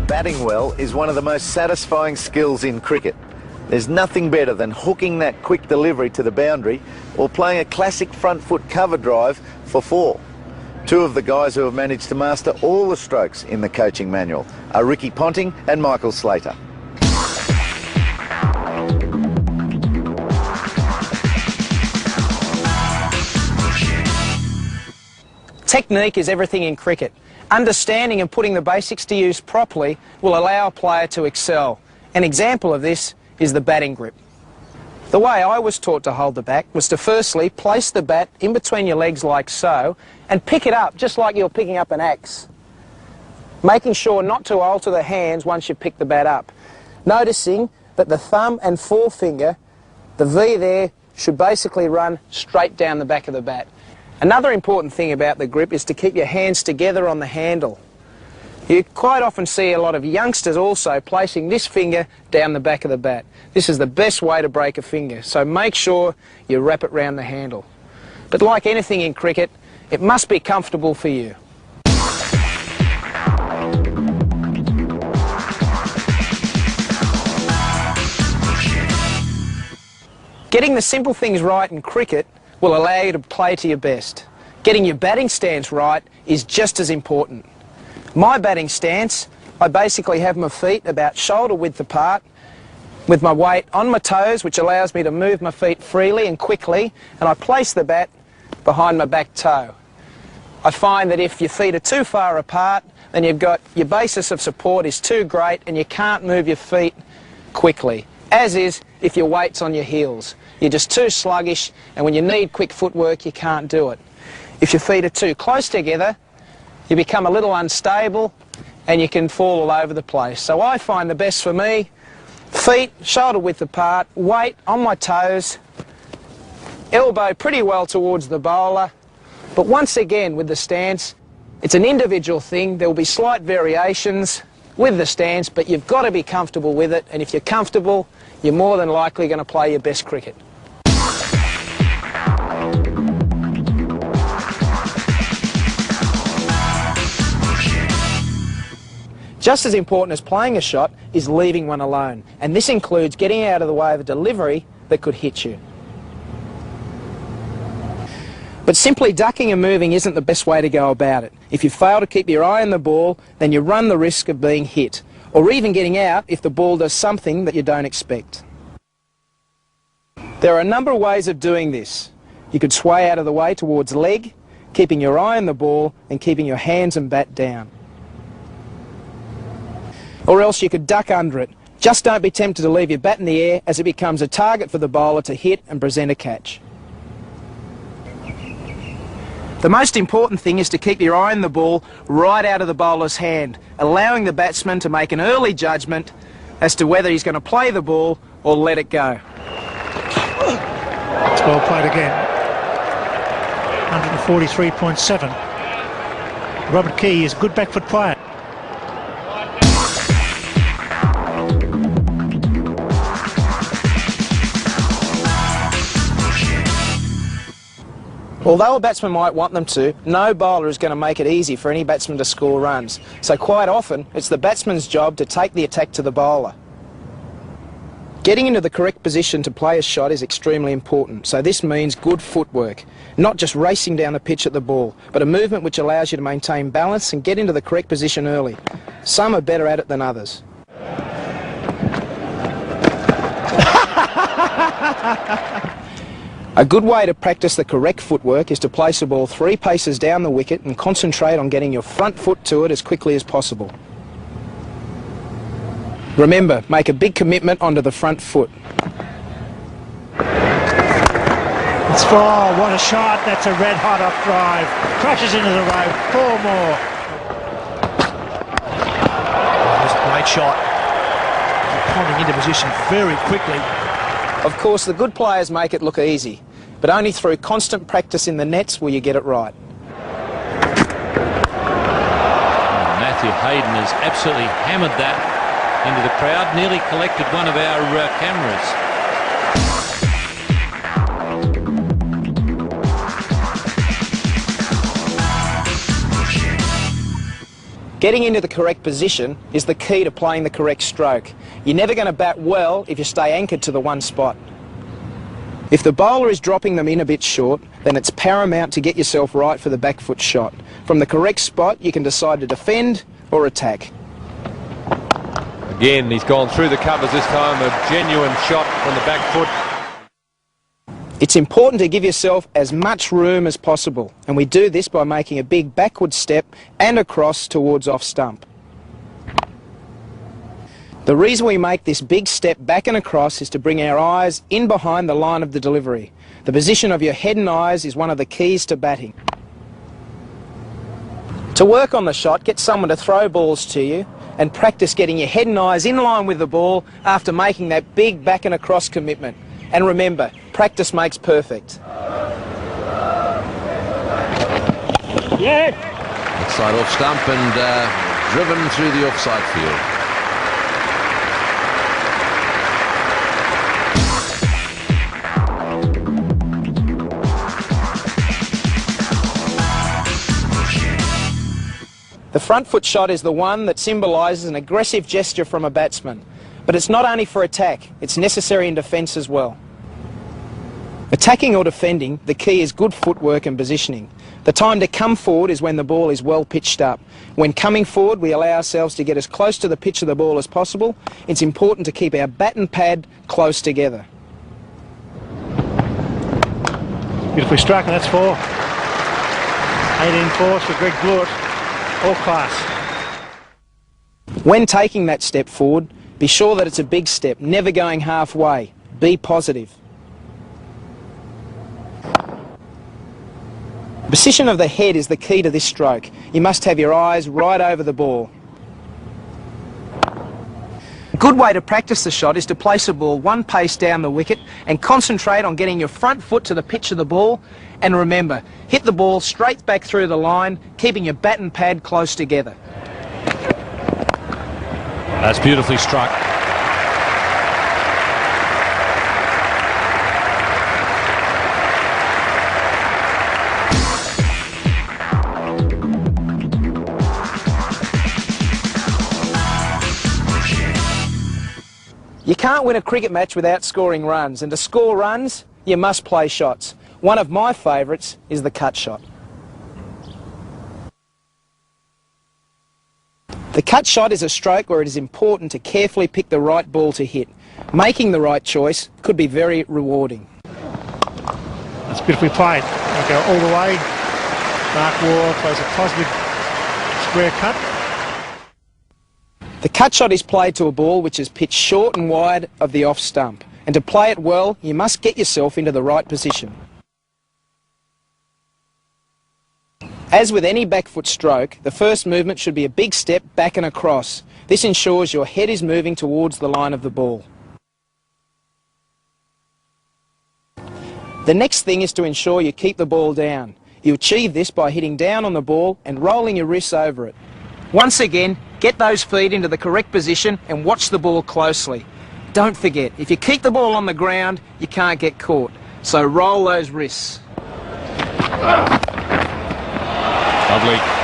Batting well is one of the most satisfying skills in cricket. There's nothing better than hooking that quick delivery to the boundary or playing a classic front foot cover drive for 4. Two of the guys who have managed to master all the strokes in the coaching manual are Ricky Ponting and Michael Slater. Technique is everything in cricket. Understanding and putting the basics to use properly will allow a player to excel. An example of this is the batting grip. The way I was taught to hold the bat was to firstly place the bat in between your legs like so and pick it up just like you're picking up an axe. Making sure not to alter the hands once you pick the bat up. Noticing that the thumb and forefinger, the V there, should basically run straight down the back of the bat. Another important thing about the grip is to keep your hands together on the handle. You quite often see a lot of youngsters also placing this finger down the back of the bat. This is the best way to break a finger, so make sure you wrap it round the handle. But like anything in cricket, it must be comfortable for you. Getting the simple things right in cricket will allow you to play to your best. Getting your batting stance right is just as important. My batting stance, I basically have my feet about shoulder width apart with my weight on my toes, which allows me to move my feet freely and quickly, and I place the bat behind my back toe. I find that if your feet are too far apart, then you've got your basis of support is too great and you can't move your feet quickly, as is if your weight's on your heels. You're just too sluggish, and when you need quick footwork, you can't do it. If your feet are too close together, you become a little unstable and you can fall all over the place. So I find the best for me, feet shoulder width apart, weight on my toes, elbow pretty well towards the bowler. But once again with the stance, it's an individual thing. There will be slight variations with the stance, but you've got to be comfortable with it, and if you're comfortable, you're more than likely going to play your best cricket. Just as important as playing a shot is leaving one alone, and this includes getting out of the way of a delivery that could hit you. But simply ducking and moving isn't the best way to go about it. If you fail to keep your eye on the ball, then you run the risk of being hit, or even getting out if the ball does something that you don't expect. There are a number of ways of doing this. You could sway out of the way towards leg, keeping your eye on the ball and keeping your hands and bat down. Or else you could duck under it. Just don't be tempted to leave your bat in the air, as it becomes a target for the bowler to hit and present a catch. The most important thing is to keep your eye on the ball right out of the bowler's hand, allowing the batsman to make an early judgment as to whether he's going to play the ball or let it go. It's well played again. 143.7. Robert Key is a good back foot player. Although a batsman might want them to, no bowler is going to make it easy for any batsman to score runs. So quite often, it's the batsman's job to take the attack to the bowler. Getting into the correct position to play a shot is extremely important, so this means good footwork. Not just racing down the pitch at the ball, but a movement which allows you to maintain balance and get into the correct position early. Some are better at it than others. A good way to practice the correct footwork is to place the ball 3 paces down the wicket and concentrate on getting your front foot to it as quickly as possible. Remember, make a big commitment onto the front foot. It's 4, what a shot, that's a red hot off drive. Crashes into the rope, 4 more. Just a great shot. Popping into position very quickly. Of course, the good players make it look easy, but only through constant practice in the nets will you get it right. Matthew Hayden has absolutely hammered that into the crowd, nearly collected one of our cameras. Getting into the correct position is the key to playing the correct stroke. You're never going to bat well if you stay anchored to the one spot. If the bowler is dropping them in a bit short, then it's paramount to get yourself right for the back foot shot. From the correct spot, you can decide to defend or attack. Again, he's gone through the covers this time, a genuine shot from the back foot. It's important to give yourself as much room as possible, and we do this by making a big backward step and across towards off stump. The reason we make this big step back and across is to bring our eyes in behind the line of the delivery. The position of your head and eyes is one of the keys to batting. To work on the shot, get someone to throw balls to you and practice getting your head and eyes in line with the ball after making that big back and across commitment. And remember, practice makes perfect. Outside off stump and driven through the offside field. The front foot shot is the one that symbolises an aggressive gesture from a batsman. But it's not only for attack, it's necessary in defence as well. Attacking or defending, the key is good footwork and positioning. The time to come forward is when the ball is well pitched up. When coming forward, we allow ourselves to get as close to the pitch of the ball as possible. It's important to keep our bat and pad close together. Beautifully struck, and that's 4. 18 fours for Greg Blewett. All class. When taking that step forward, be sure that it's a big step, never going halfway. Be positive. The position of the head is the key to this stroke. You must have your eyes right over the ball. A good way to practice the shot is to place a ball one pace down the wicket and concentrate on getting your front foot to the pitch of the ball. And remember, hit the ball straight back through the line, keeping your bat and pad close together. That's beautifully struck. You can't win a cricket match without scoring runs, and to score runs, you must play shots. One of my favourites is the cut shot. The cut shot is a stroke where it is important to carefully pick the right ball to hit. Making the right choice could be very rewarding. That's beautifully played. They go all the way. Mark Ward plays a positive square cut. The cut shot is played to a ball which is pitched short and wide of the off stump. And to play it well, you must get yourself into the right position. As with any back foot stroke, the first movement should be a big step back and across. This ensures your head is moving towards the line of the ball. The next thing is to ensure you keep the ball down. You achieve this by hitting down on the ball and rolling your wrists over it. Once again, get those feet into the correct position and watch the ball closely. Don't forget, if you keep the ball on the ground, you can't get caught. So roll those wrists. Lovely.